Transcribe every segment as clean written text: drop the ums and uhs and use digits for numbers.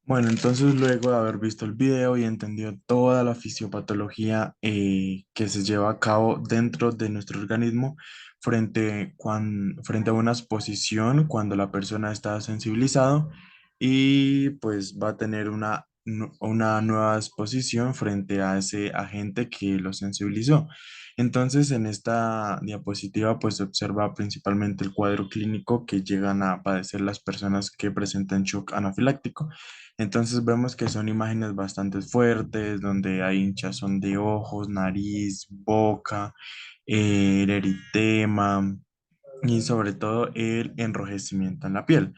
Bueno, entonces luego de haber visto el video y entendido toda la fisiopatología que se lleva a cabo dentro de nuestro organismo frente a una exposición cuando la persona está sensibilizado y pues va a tener una nueva exposición frente a ese agente que lo sensibilizó. Entonces, en esta diapositiva pues se observa principalmente el cuadro clínico que llegan a padecer las personas que presentan shock anafiláctico. Entonces vemos que son imágenes bastante fuertes, donde hay hinchazón de ojos, nariz, boca, el eritema y sobre todo el enrojecimiento en la piel.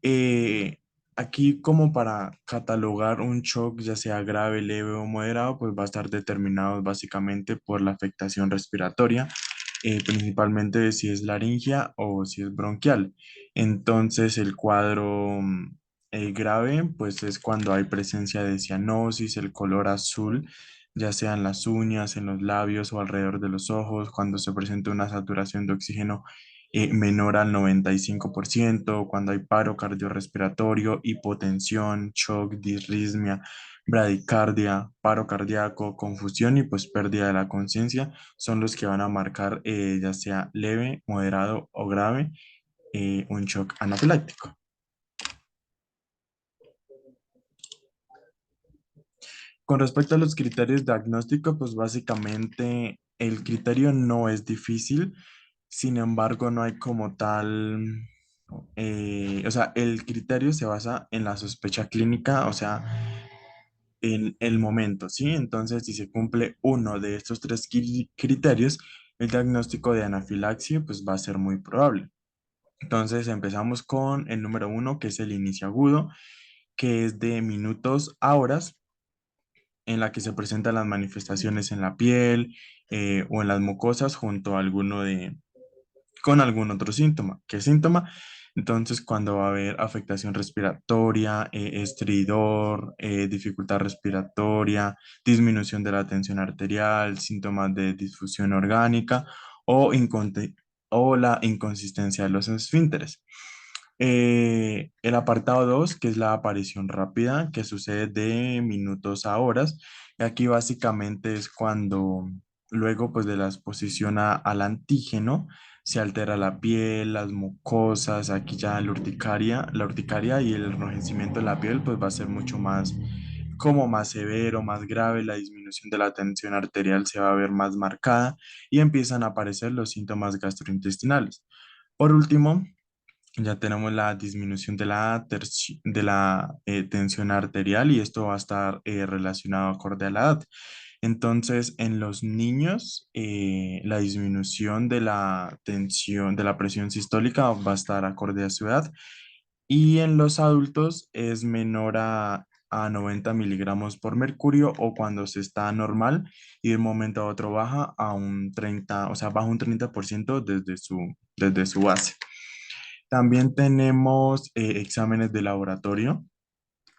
Eh, Aquí como para catalogar un shock, ya sea grave, leve o moderado, pues va a estar determinado básicamente por la afectación respiratoria, principalmente de si es laringia o si es bronquial. Entonces, el cuadro grave, pues es cuando hay presencia de cianosis, el color azul, ya sea en las uñas, en los labios o alrededor de los ojos, cuando se presenta una saturación de oxígeno menor al 95%, cuando hay paro cardiorrespiratorio, hipotensión, shock, disritmia, bradicardia, paro cardíaco, confusión y pues pérdida de la conciencia son los que van a marcar ya sea leve, moderado o grave un shock anafiláctico. Con respecto a los criterios diagnósticos, pues básicamente el criterio no es difícil, sin embargo no hay como tal, o sea, el criterio se basa en la sospecha clínica, o sea, en el momento, ¿sí? Entonces, si se cumple uno de estos tres criterios, el diagnóstico de anafilaxia pues va a ser muy probable. Entonces empezamos con el número uno, que es el inicio agudo, que es de minutos a horas, en la que se presentan las manifestaciones en la piel o en las mucosas junto a con algún otro síntoma. ¿Qué síntoma? Entonces, cuando va a haber afectación respiratoria, estridor, dificultad respiratoria, disminución de la tensión arterial, síntomas de disfunción orgánica o la inconsistencia de los esfínteres. El apartado 2 que es la aparición rápida, que sucede de minutos a horas. Y aquí básicamente es cuando luego pues de la exposición al antígeno se altera la piel, las mucosas, aquí ya la urticaria y el enrojecimiento de la piel pues va a ser mucho más como más severo, más grave, la disminución de la tensión arterial se va a ver más marcada y empiezan a aparecer los síntomas gastrointestinales. Por último, ya tenemos la disminución de la tensión arterial y esto va a estar relacionado acorde a la edad. Entonces, en los niños, la disminución de la tensión, de la presión sistólica va a estar acorde a su edad y en los adultos es menor a 90 miligramos por mercurio o cuando se está normal y de un momento a otro baja a un 30, o sea, baja un 30% desde su base. También tenemos exámenes de laboratorio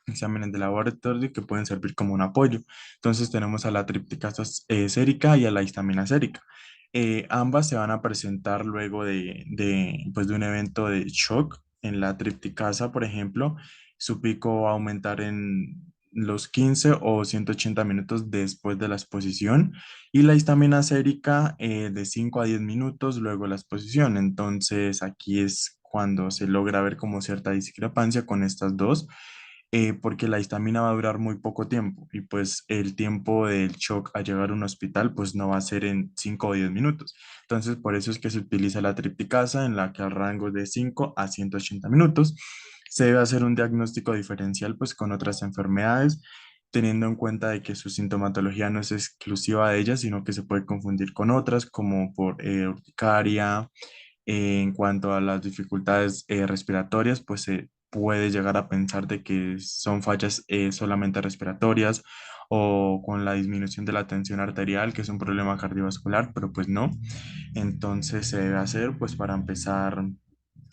que pueden servir como un apoyo. Entonces tenemos a la tríptica sérica y a la histamina sérica. Ambas se van a presentar luego pues, de un evento de shock. En la tripticasa, por ejemplo, su pico va a aumentar en los 15 o 180 minutos después de la exposición y la histamina sérica de 5 a 10 minutos luego de la exposición. Entonces aquí es cuando se logra ver como cierta discrepancia con estas dos porque la histamina va a durar muy poco tiempo y pues el tiempo del shock a llegar a un hospital pues no va a ser en 5 o 10 minutos. Entonces por eso es que se utiliza la tripticasa en la que el rango es de 5 a 180 minutos. Se debe hacer un diagnóstico diferencial pues con otras enfermedades teniendo en cuenta de que su sintomatología no es exclusiva de ellas, sino que se puede confundir con otras como por urticaria, en cuanto a las dificultades respiratorias, pues se puede llegar a pensar de que son fallas solamente respiratorias o con la disminución de la tensión arterial, que es un problema cardiovascular, pero pues no. Entonces se debe hacer pues para empezar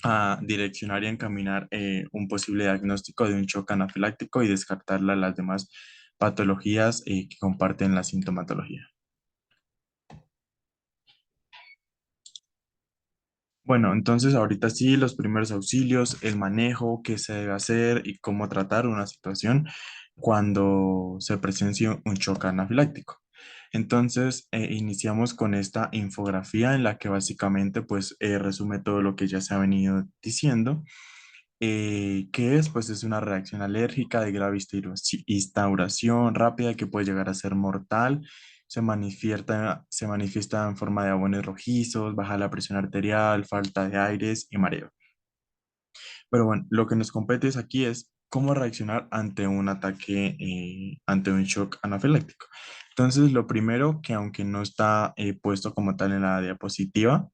a direccionar y encaminar un posible diagnóstico de un shock anafiláctico y descartarla las demás patologías que comparten la sintomatología. Bueno, entonces ahorita sí, los primeros auxilios, el manejo, qué se debe hacer y cómo tratar una situación cuando se presencia un shock anafiláctico. Entonces, iniciamos con esta infografía en la que básicamente pues resume todo lo que ya se ha venido diciendo. ¿Qué es? Pues es una reacción alérgica de grave instauración rápida que puede llegar a ser mortal. Se manifiesta en forma de abones rojizos, baja la presión arterial, falta de aires y mareo. Pero bueno, lo que nos compete es aquí es cómo reaccionar ante un ataque, ante un shock anafiláctico. Entonces, lo primero que aunque no está puesto como tal en la diapositiva,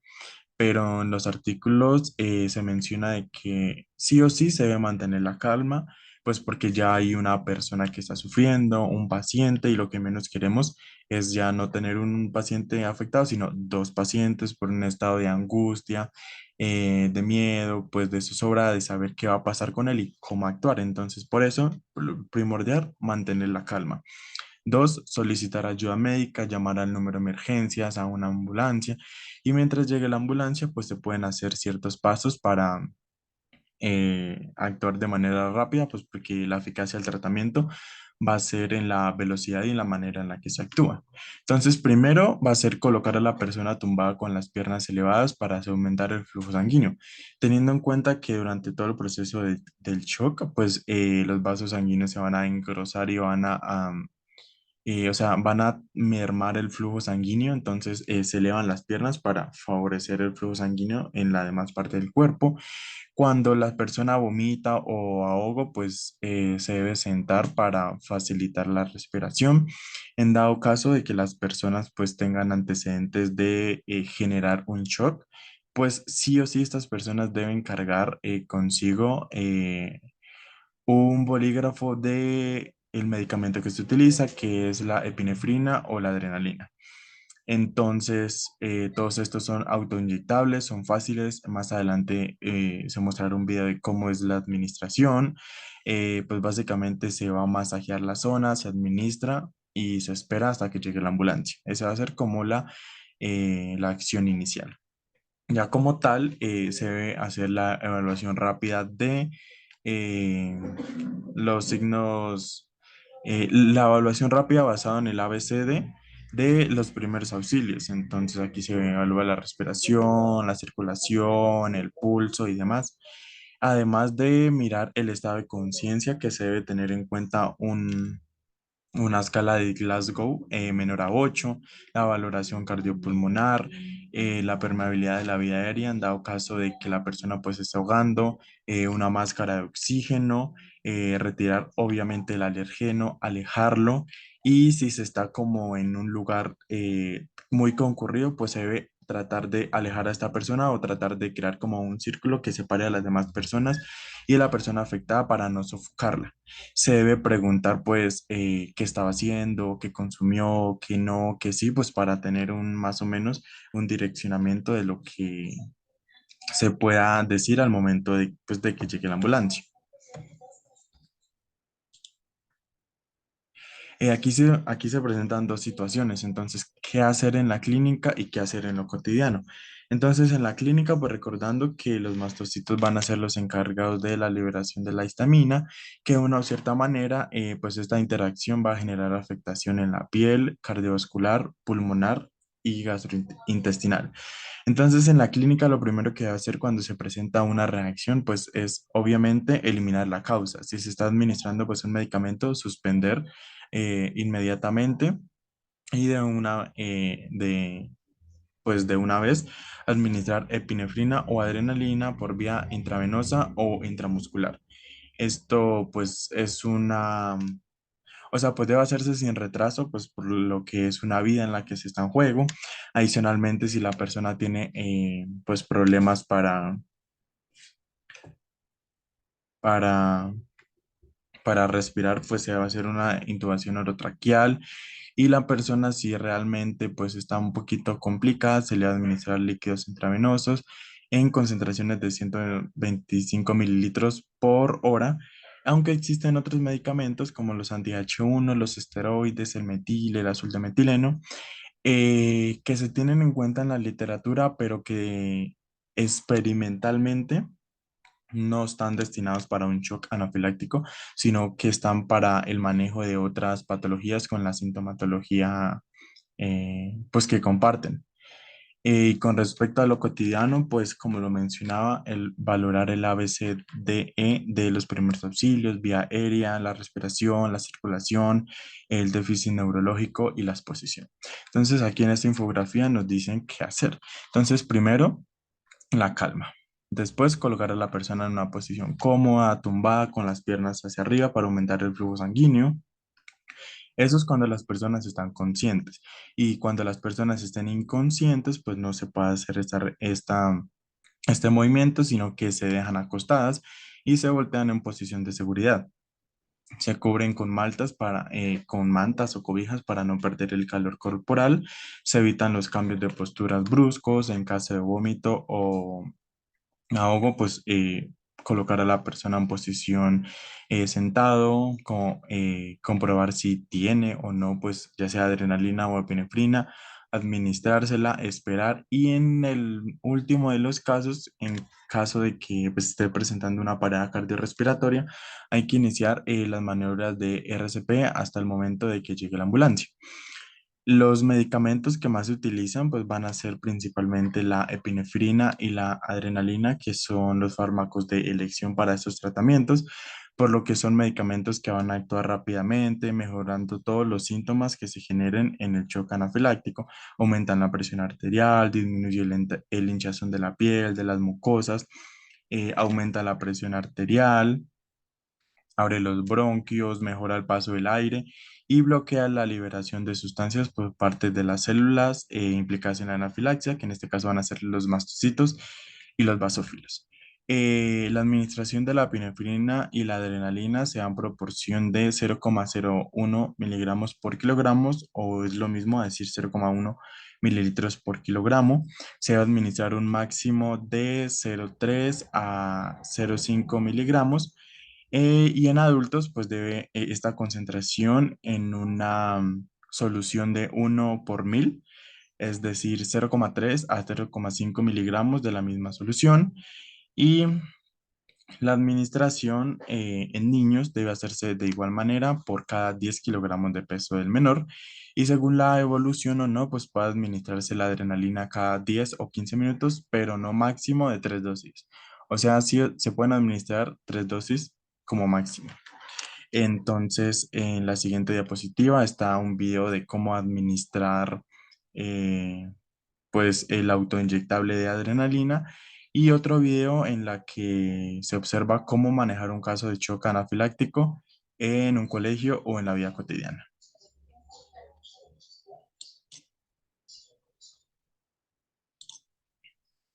pero en los artículos se menciona de que sí o sí se debe mantener la calma, pues porque ya hay una persona que está sufriendo, un paciente, y lo que menos queremos es ya no tener un paciente afectado, sino dos pacientes por un estado de angustia, de miedo, pues de zozobra, de saber qué va a pasar con él y cómo actuar. Entonces, por eso, lo primordial, mantener la calma. Dos, solicitar ayuda médica, llamar al número de emergencias, a una ambulancia. Y mientras llegue la ambulancia, pues se pueden hacer ciertos pasos para actuar de manera rápida, pues porque la eficacia del tratamiento va a ser en la velocidad y en la manera en la que se actúa. Entonces, primero va a ser colocar a la persona tumbada con las piernas elevadas para aumentar el flujo sanguíneo, teniendo en cuenta que durante todo el proceso del shock, pues los vasos sanguíneos se van a engrosar y o sea, van a mermar el flujo sanguíneo, entonces se elevan las piernas para favorecer el flujo sanguíneo en la demás parte del cuerpo. Cuando la persona vomita o ahoga, pues se debe sentar para facilitar la respiración. En dado caso de que las personas pues tengan antecedentes de generar un shock, pues sí o sí estas personas deben cargar consigo un bolígrafo de el medicamento que se utiliza, que es la epinefrina o la adrenalina. Entonces, todos estos son autoinyectables, son fáciles. Más adelante se mostrará un video de cómo es la administración. Pues básicamente se va a masajear la zona, se administra y se espera hasta que llegue la ambulancia. Esa va a ser como la acción inicial. Ya como tal, se debe hacer la evaluación rápida de eh, los signos, la evaluación rápida basada en el ABCD de los primeros auxilios. Entonces aquí se evalúa la respiración, la circulación, el pulso y demás. Además de mirar el estado de conciencia que se debe tener en cuenta una escala de Glasgow menor a 8, la valoración cardiopulmonar, la permeabilidad de la vía aérea en dado caso de que la persona pues esté ahogando, una máscara de oxígeno, retirar obviamente el alergeno, alejarlo y si se está como en un lugar muy concurrido pues se debe tratar de alejar a esta persona o tratar de crear como un círculo que separe a las demás personas y a la persona afectada para no sofocarla. Se debe preguntar pues qué estaba haciendo, qué consumió, qué no, qué sí, pues para tener un más o menos un direccionamiento de lo que se pueda decir al momento de, pues, de que llegue la ambulancia. Aquí se presentan dos situaciones, entonces, ¿qué hacer en la clínica y qué hacer en lo cotidiano? Entonces, en la clínica, pues recordando que los mastocitos van a ser los encargados de la liberación de la histamina, que de una cierta manera, pues esta interacción va a generar afectación en la piel, cardiovascular, pulmonar y gastrointestinal. Entonces, en la clínica lo primero que va a hacer cuando se presenta una reacción, pues es obviamente eliminar la causa. Si se está administrando pues un medicamento, suspender inmediatamente y pues de una vez administrar epinefrina o adrenalina por vía intravenosa o intramuscular. Esto pues es o sea, pues debe hacerse sin retraso, pues por lo que es una vida en la que se está en juego. Adicionalmente, si la persona tiene pues problemas para, para respirar, pues se va a hacer una intubación orotraqueal y la persona si realmente pues está un poquito complicada, se le va a administrar líquidos intravenosos en concentraciones de 125 mililitros por hora, aunque existen otros medicamentos como los anti-H1, los esteroides, el metil, el azul de metileno, que se tienen en cuenta en la literatura, pero que experimentalmente no están destinados para un shock anafiláctico, sino que están para el manejo de otras patologías con la sintomatología pues que comparten. Y con respecto a lo cotidiano, pues como lo mencionaba, el valorar el ABCDE de los primeros auxilios, vía aérea, la respiración, la circulación, el déficit neurológico y la exposición. Entonces, aquí en esta infografía nos dicen qué hacer. Entonces, primero, la calma. Después, colocar a la persona en una posición cómoda, tumbada, con las piernas hacia arriba para aumentar el flujo sanguíneo. Eso es cuando las personas están conscientes. Y cuando las personas estén inconscientes, pues no se puede hacer este movimiento, sino que se dejan acostadas y se voltean en posición de seguridad. Se cubren con con mantas o cobijas para no perder el calor corporal. Se evitan los cambios de posturas bruscos en caso de vómito o ahogo, pues colocar a la persona en posición sentado, comprobar si tiene o no, pues ya sea adrenalina o epinefrina, administrársela, esperar y en el último de los casos, en caso de que pues, esté presentando una parada cardiorrespiratoria, hay que iniciar las maniobras de RCP hasta el momento de que llegue la ambulancia. Los medicamentos que más se utilizan pues van a ser principalmente la epinefrina y la adrenalina, que son los fármacos de elección para estos tratamientos, por lo que son medicamentos que van a actuar rápidamente, mejorando todos los síntomas que se generen en el shock anafiláctico, aumentan la presión arterial, disminuye el hinchazón de la piel, de las mucosas, aumenta la presión arterial, abre los bronquios, mejora el paso del aire y bloquea la liberación de sustancias por parte de las células implicadas en la anafilaxia, que en este caso van a ser los mastocitos y los basófilos. La administración de la epinefrina y la adrenalina se dan proporción de 0,01 miligramos por kilogramos o es lo mismo a decir 0,1 mililitros por kilogramo. Se va a administrar un máximo de 0,3 a 0,5 miligramos y en adultos, pues debe esta concentración en una solución de 1 por 1000, es decir, 0,3 a 0,5 miligramos de la misma solución. Y la administración en niños debe hacerse de igual manera por cada 10 kilogramos de peso del menor. Y según la evolución o no, pues puede administrarse la adrenalina cada 10 o 15 minutos, pero no máximo de 3 dosis. O sea, sí se pueden administrar 3 dosis como máximo. Entonces, en la siguiente diapositiva está un video de cómo administrar eh, pues el autoinyectable de adrenalina y otro video en la que se observa cómo manejar un caso de shock anafiláctico en un colegio o en la vida cotidiana.